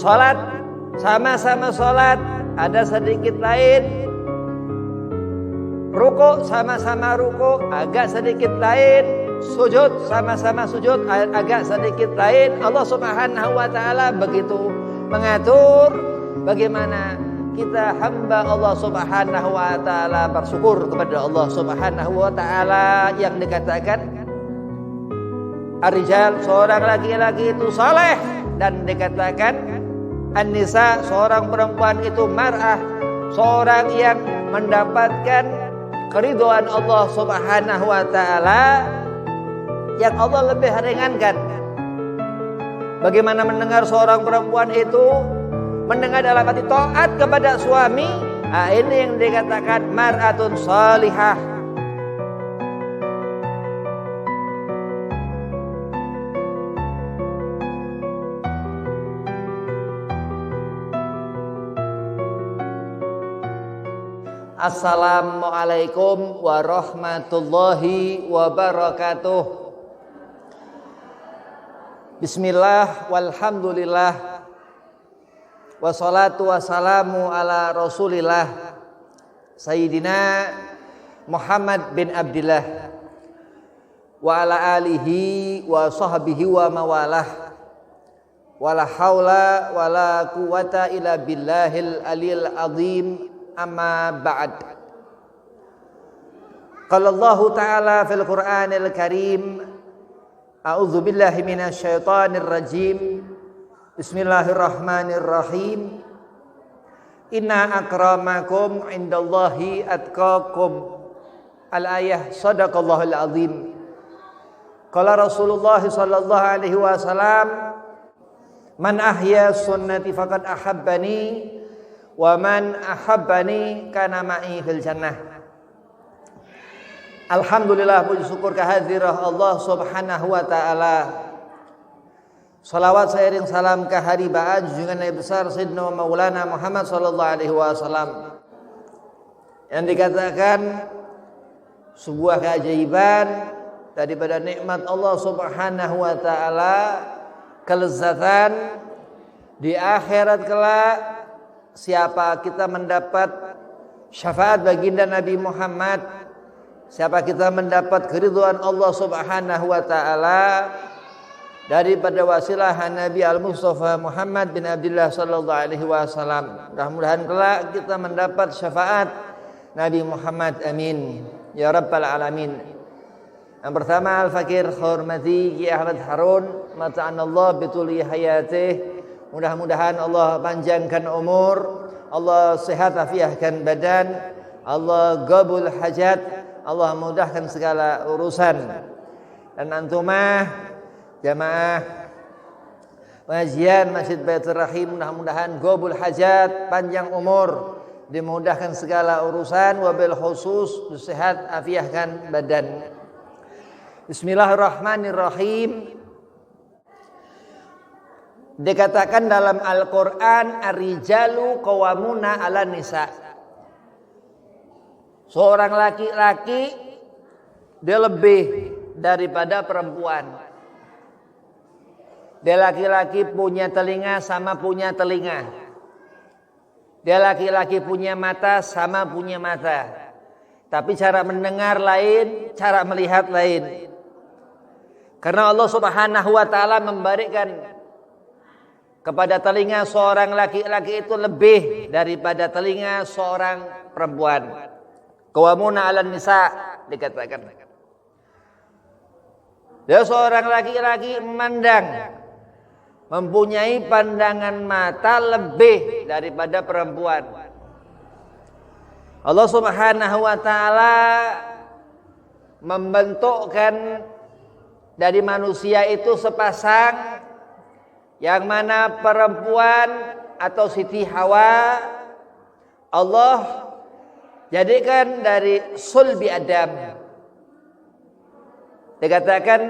Salat, sama-sama salat, ada sedikit lain. Ruku, sama-sama ruku, agak sedikit lain. Sujud, sama-sama sujud, agak sedikit lain. Allah Subhanahu wa ta'ala begitu mengatur bagaimana kita hamba Allah Subhanahu wa ta'ala bersyukur kepada Allah Subhanahu wa ta'ala yang dikatakan Ar-rijal, seorang laki-laki itu saleh, dan dikatakan An-nisa, seorang perempuan itu mar'ah, seorang yang mendapatkan keridhaan Allah Subhanahu wa ta'ala yang Allah lebih ringankan. Bagaimana mendengar seorang perempuan itu mendengar dalam arti taat kepada suami, ini yang dikatakan mar'atun salihah. Assalamualaikum warahmatullahi wabarakatuh. Bismillah walhamdulillah wassalatu wassalamu ala rasulillah Sayyidina Muhammad bin Abdillah wa ala alihi wa sahbihi wa mawalah wala haula wala quwata illa billahil aliyil azim. Amma ba'd. Qala Allah Ta'ala fil Qur'anil Karim, a'udzu billahi minasy syaithanir rajim. Bismillahirrahmanirrahim. Inna akramakum indallahi atqakum. Al-ayah, sadaqallahul azim. Qala Rasulullah sallallahu alaihi wasallam, man ahya sunnati faqad ahabbani wa man ahabbani kana ma'i fil jannah. Alhamdulillah, puji syukur kehadirat Allah Subhanahu wa ta'ala. Salawat seiring salam keharibaan junjungan Nabi besar Sayyidina Maulana Muhammad sallallahu alaihi wasallam, yang dikatakan sebuah keajaiban daripada nikmat Allah Subhanahu wa ta'ala, kelezatan di akhirat kelak. Siapa kita mendapat syafaat baginda Nabi Muhammad, siapa kita mendapat keridhaan Allah Subhanahu wa ta'ala daripada wasilah Nabi Al-Mustafa Muhammad bin Abdullah sallallahu alaihi wasallam. Mudah-mudahan kelak kita mendapat syafaat Nabi Muhammad, amin ya rabbal alamin. Yang pertama, Al-Fakir Hormati Ki Ahmad Harun, mata'anallah bituli hayatih. Mudah-mudahan Allah panjangkan umur, Allah sehat afiahkan badan, Allah qabul hajat, Allah mudahkan segala urusan. Dan antumah jamaah pengajian Masjid Baitur Rahim, mudah-mudahan qabul hajat, panjang umur, dimudahkan segala urusan, wabil khusus sehat afiahkan badan. Bismillahirrahmanirrahim. Dikatakan dalam Al-Quran, ar-rijalu qawwamuna 'alan nisa. Seorang laki-laki dia lebih daripada perempuan. Dia laki-laki punya telinga sama punya telinga. Dia laki-laki punya mata sama punya mata. Tapi cara mendengar lain, cara melihat lain. Karena Allah Subhanahu wa ta'ala memberikan kepada telinga seorang laki-laki itu lebih daripada telinga seorang perempuan. Qawwamuna 'alan nisa dikatakan. Dia seorang laki-laki mempunyai pandangan mata lebih daripada perempuan. Allah Subhanahu wa ta'ala membentukkan dari manusia itu sepasang, yang mana perempuan atau Siti Hawa Allah jadikan dari sulbi Adam. Dikatakan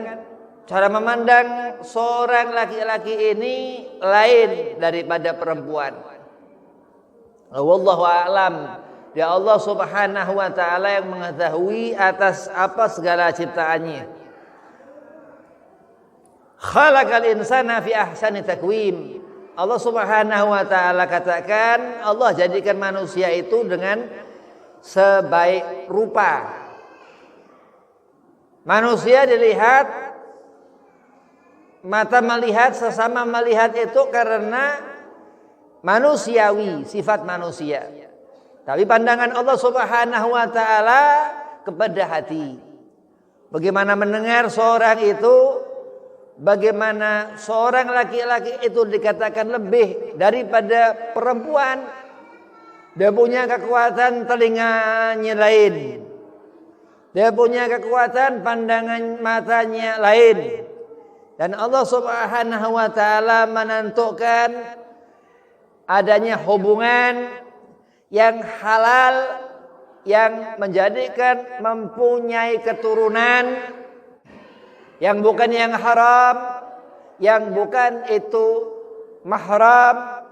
cara memandang seorang laki-laki ini lain daripada perempuan. Wallahu a'lam. Ya Allah Subhanahu wa ta'ala yang mengetahui atas apa segala ciptaannya. Khalaqal insana fi ahsani takwim. Allah Subhanahu wa taala katakan Allah jadikan manusia itu dengan sebaik rupa. Manusia dilihat, mata melihat, sesama melihat itu karena manusiawi, sifat manusia. Tapi pandangan Allah Subhanahu wa taala kepada hati. Bagaimana mendengar seorang itu, bagaimana seorang laki-laki itu dikatakan lebih daripada perempuan. Dia punya kekuatan telinganya lain. Dia punya kekuatan pandangan matanya lain. Dan Allah Subhanahu wa taala menentukan adanya hubungan yang halal yang menjadikan mempunyai keturunan yang bukan yang haram, yang bukan itu mahram,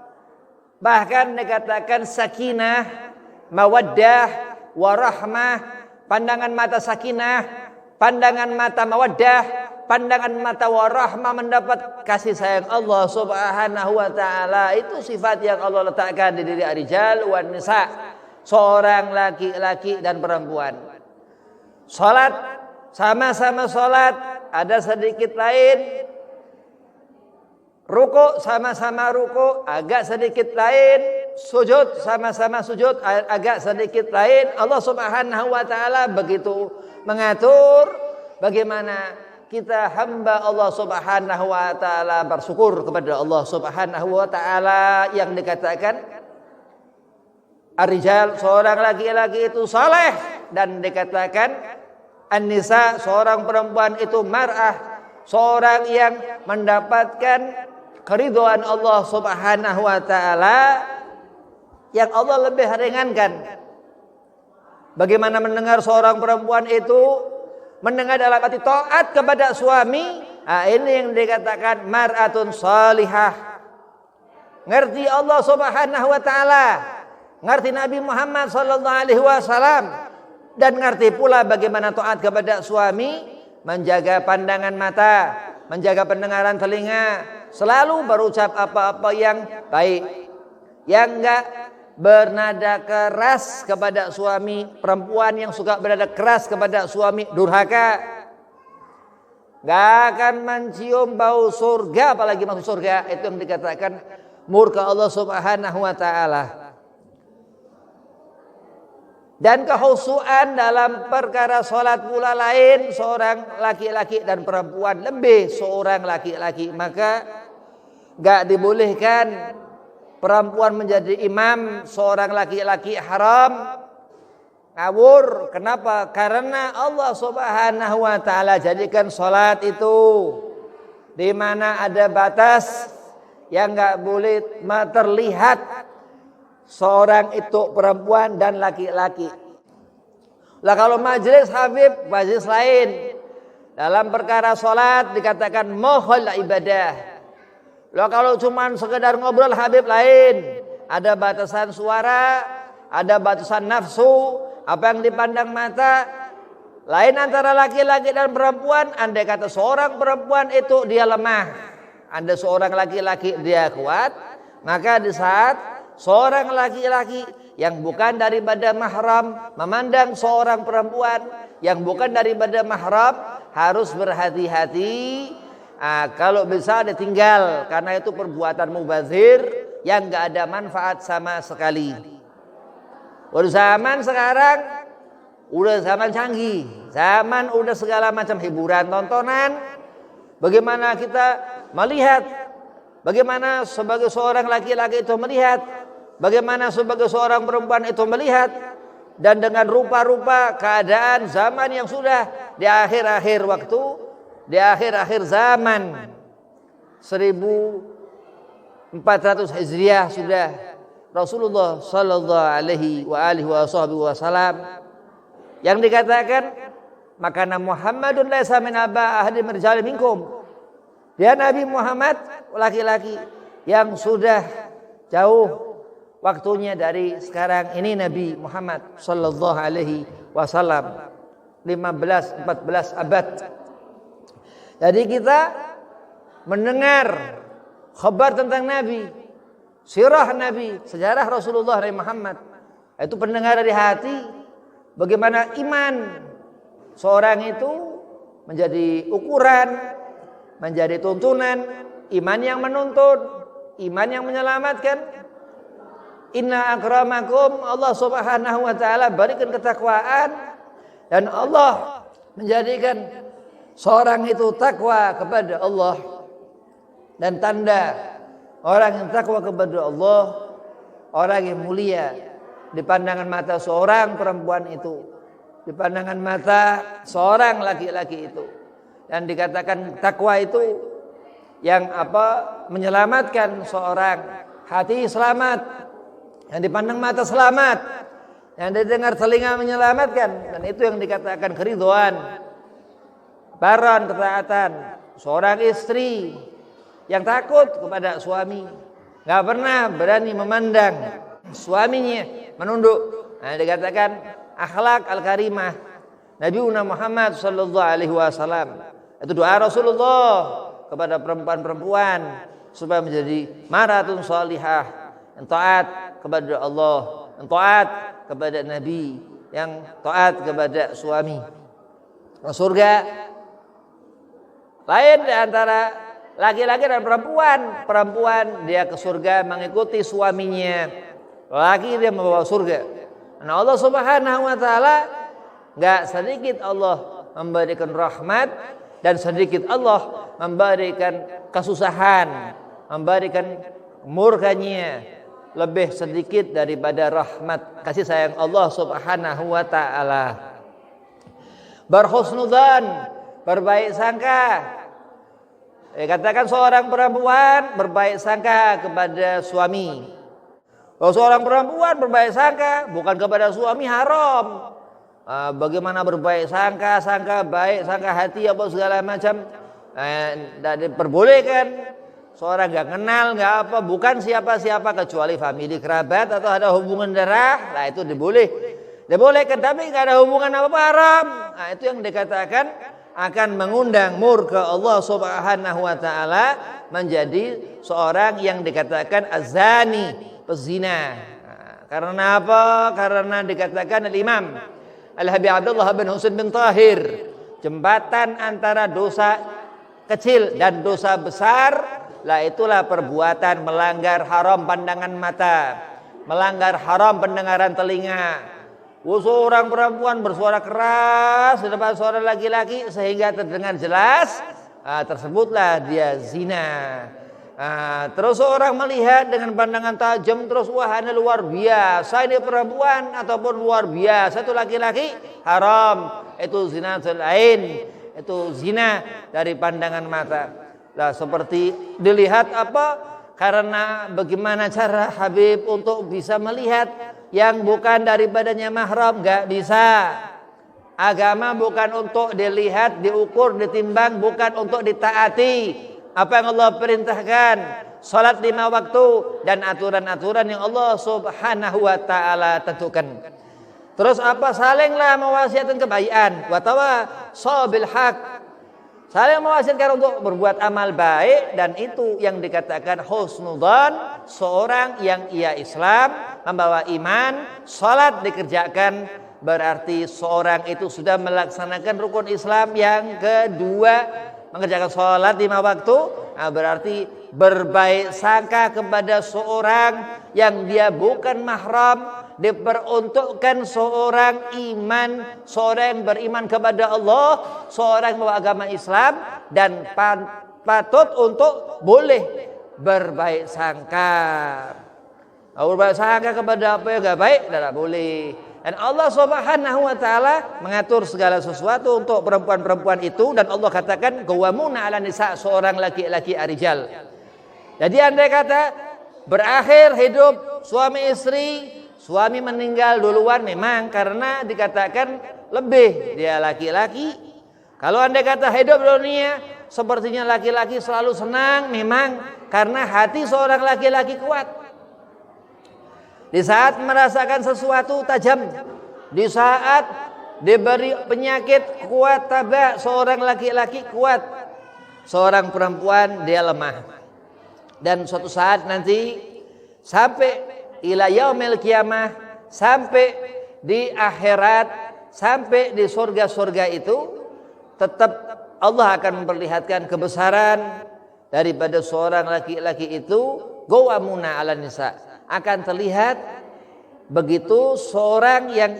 bahkan dikatakan sakinah, mawaddah, warahmah, pandangan mata sakinah, pandangan mata mawaddah, pandangan mata warahmah mendapat kasih sayang Allah Subhanahu wa taala. Itu sifat yang Allah letakkan di diri ar-rijal wan nisa, seorang laki-laki dan perempuan. Salat, sama-sama salat, ada sedikit lain. Ruku sama-sama ruku, agak sedikit lain. Sujud sama-sama sujud, agak sedikit lain. Allah Subhanahu wa taala begitu mengatur bagaimana kita hamba Allah Subhanahu wa taala bersyukur kepada Allah Subhanahu wa taala yang dikatakan ar-rijal, seorang laki-laki itu saleh, dan dikatakan an-nisa, seorang perempuan itu mar'ah, seorang yang mendapatkan keridhaan Allah Subhanahu wa taala yang Allah lebih ringankan. Bagaimana mendengar seorang perempuan itu mendengar dalam arti taat kepada suami. Nah, ini yang dikatakan mar'atun salihah. Ngerti Allah Subhanahu wa taala, ngerti Nabi Muhammad sallallahu alaihi wasallam, dan ngerti pula bagaimana taat kepada suami, menjaga pandangan mata, menjaga pendengaran telinga, selalu berucap apa-apa yang baik, yang enggak bernada keras kepada suami. Perempuan yang suka bernada keras kepada suami durhaka, enggak akan mencium bau surga, apalagi masuk surga. Itu yang dikatakan murka Allah Subhanahu wa taala. Dan kehusuan dalam perkara salat pula lain, seorang laki-laki dan perempuan, lebih seorang laki-laki. Maka enggak dibolehkan perempuan menjadi imam, seorang laki-laki haram, ngawur. Kenapa? Karena Allah Subhanahu wa taala jadikan salat itu di mana ada batas yang enggak boleh terlihat seorang itu perempuan dan laki-laki. Lah kalau majelis Habib, majelis lain. Dalam perkara salat dikatakan mohol ibadah. Lah kalau cuma sekedar ngobrol Habib lain. Ada batasan suara, ada batasan nafsu, apa yang dipandang mata. Lain antara laki-laki dan perempuan. Andai kata seorang perempuan itu dia lemah, ada seorang laki-laki dia kuat, maka di saat seorang laki-laki yang bukan daripada mahram memandang seorang perempuan yang bukan daripada mahram, harus berhati-hati. Kalau bisa ditinggal, karena itu perbuatan mubazir yang gak ada manfaat sama sekali. Zaman sekarang udah zaman canggih, zaman udah segala macam hiburan, tontonan. Bagaimana kita melihat, bagaimana sebagai seorang laki-laki itu melihat, bagaimana sebagai seorang perempuan itu melihat, dan dengan rupa-rupa keadaan zaman yang sudah di akhir-akhir waktu, di akhir-akhir zaman 1400 Hijriah sudah Rasulullah sallallahu alaihi wasallam yang dikatakan makana Muhammadun laisa min aba ahli mirjal minkum. Dia Nabi Muhammad laki-laki yang sudah jauh waktunya dari sekarang ini. Nabi Muhammad sallallahu alaihi wasallam 15-14 abad. Jadi kita mendengar khabar tentang Nabi, sirah Nabi, sejarah Rasulullah Nabi Muhammad. Itu pendengar dari hati. Bagaimana iman seorang itu menjadi ukuran, menjadi tuntunan, iman yang menuntun, iman yang menyelamatkan. Inna akramakum, Allah Subhanahu wa taala berikan ketakwaan, dan Allah menjadikan seorang itu takwa kepada Allah. Dan tanda orang yang takwa kepada Allah, orang yang mulia di pandangan mata seorang perempuan itu, di pandangan mata seorang laki-laki itu. Dan dikatakan takwa itu yang menyelamatkan seorang, hati selamat, yang dipandang mata selamat, yang didengar telinga menyelamatkan. Dan itu yang dikatakan keridhaan, baron, ketaatan. Seorang istri yang takut kepada suami, gak pernah berani memandang suaminya menunduk. Nah, dikatakan akhlak al-karimah Nabi Muhammad sallallahu alaihi wasallam. Itu doa Rasulullah kepada perempuan-perempuan supaya menjadi maratun salihah, yang taat kepada Allah, yang taat kepada Nabi, yang taat kepada suami. Surga lain di antara laki-laki dan perempuan. Perempuan dia ke surga mengikuti suaminya, laki dia membawa surga. Nah, Allah Subhanahu wa taala enggak sedikit Allah memberikan rahmat, dan sedikit Allah memberikan kesusahan, memberikan murkanya lebih sedikit daripada rahmat kasih sayang Allah Subhanahu wa taala. Berhusnudzan, berbaik sangka. Katakan seorang perempuan berbaik sangka kepada suami. Kalau seorang perempuan berbaik sangka bukan kepada suami haram. Bagaimana berbaik sangka, sangka baik, sangka hati apa segala macam, tidak diperbolehkan. Seorang gak kenal, gak apa, bukan siapa-siapa kecuali famili, kerabat, atau ada hubungan darah, nah itu dibolehkan, tapi gak ada hubungan apa-apa haram. Nah itu yang dikatakan akan mengundang murka Allah Subhanahu wa taala, menjadi seorang yang dikatakan azani, pezina. Karena apa? Karena dikatakan Al-Imam Al-Habib Abdullah bin Husain bin Tahir, jembatan antara dosa kecil dan dosa besar lah itulah perbuatan melanggar haram pandangan mata, melanggar haram pendengaran telinga. Seorang perempuan bersuara keras di depan seorang laki-laki sehingga terdengar jelas, tersebutlah dia zina. Terus seorang melihat dengan pandangan tajam, terus wah ini luar biasa ini perempuan, ataupun luar biasa itu laki-laki, haram. Itu zina lain, itu zina dari pandangan mata. Lah seperti dilihat apa? Karena bagaimana cara Habib untuk bisa melihat yang bukan daripadanya mahram? Gak bisa. Agama bukan untuk dilihat, diukur, ditimbang, bukan untuk ditaati. Apa yang Allah perintahkan, salat 5 waktu dan aturan-aturan yang Allah Subhanahu wa taala tentukan. Terus apa? Salinglah mewasiatkan kebaikan, wa tawasabil haq. Saling mewasiatkan untuk berbuat amal baik, dan itu yang dikatakan husnudzan, seorang yang ia Islam, membawa iman, salat dikerjakan, berarti seorang itu sudah melaksanakan rukun Islam yang kedua, mengerjakan salat 5 waktu. Nah, berarti berbaik sangka kepada seorang yang dia bukan mahram, diperuntukkan seorang iman, seorang yang beriman kepada Allah, seorang yang membawa agama Islam, dan patut untuk boleh berbaik sangka. Berbaik sangka kepada apa yang gak baik, tidak boleh. Dan Allah Subhanahu wa taala mengatur segala sesuatu untuk perempuan-perempuan itu, dan Allah katakan qawwamuna 'ala nisa, seorang laki-laki arijal. Jadi andai kata berakhir hidup suami istri, suami meninggal duluan memang karena dikatakan lebih dia laki-laki. Kalau andai kata hidup dunia sepertinya laki-laki selalu senang, memang karena hati seorang laki-laki kuat. Di saat merasakan sesuatu tajam, di saat diberi penyakit kuat, tabah seorang laki-laki kuat, seorang perempuan dia lemah. Dan suatu saat nanti sampai ila yaumil qiyamah, sampai di akhirat, sampai di surga-surga itu, tetap Allah akan memperlihatkan kebesaran daripada seorang laki-laki itu, gawamuna 'alan nisa. Akan terlihat begitu seorang yang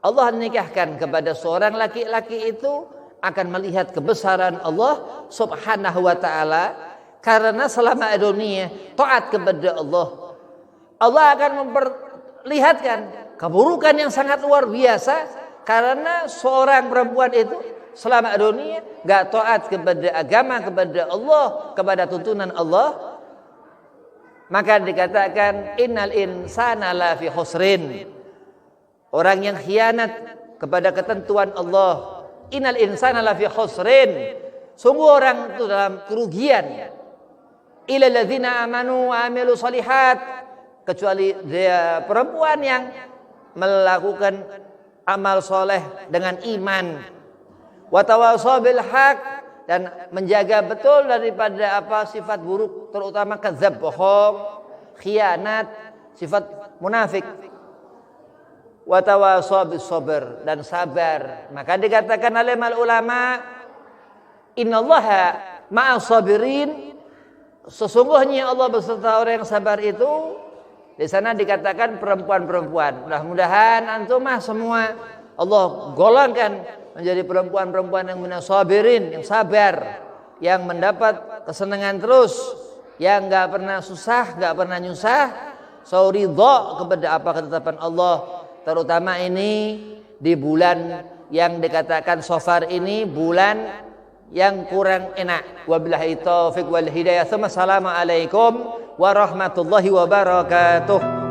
Allah nikahkan kepada seorang laki-laki itu akan melihat kebesaran Allah Subhanahu wa taala, karena selama dunia taat kepada Allah, Allah akan memperlihatkan keburukan yang sangat luar biasa karena seorang perempuan itu selama dunia enggak taat kepada agama, kepada Allah, kepada tuntunan Allah. Maka dikatakan innal insana lafi khusrin. Orang yang khianat kepada ketentuan Allah, innal insana lafi khusrin. Sungguh orang itu dalam kerugian. Illa alladzina amanu wa amilu shalihat, kecuali dia perempuan yang melakukan amal soleh dengan iman, wa tawassaw bil haq, dan menjaga betul daripada sifat buruk, terutama kadzab, bohong, khianat, sifat munafik. Wa tawassaw bis sabr, dan sabar. Maka dikatakan oleh ulama, innallaha ma'as sabirin, sesungguhnya Allah beserta orang yang sabar itu. Di sana dikatakan perempuan-perempuan. Mudah-mudahan antum semua Allah golongkan menjadi perempuan-perempuan yang munasabirin, yang sabar, yang mendapat kesenangan terus, yang enggak pernah susah, enggak pernah nyusah, ridha kepada apa ketetapan Allah. Terutama ini di bulan yang dikatakan Safar ini, bulan yang kurang enak. Wabillahi taufiq wal hidayah. Assalamualaikum warahmatullahi wabarakatuh.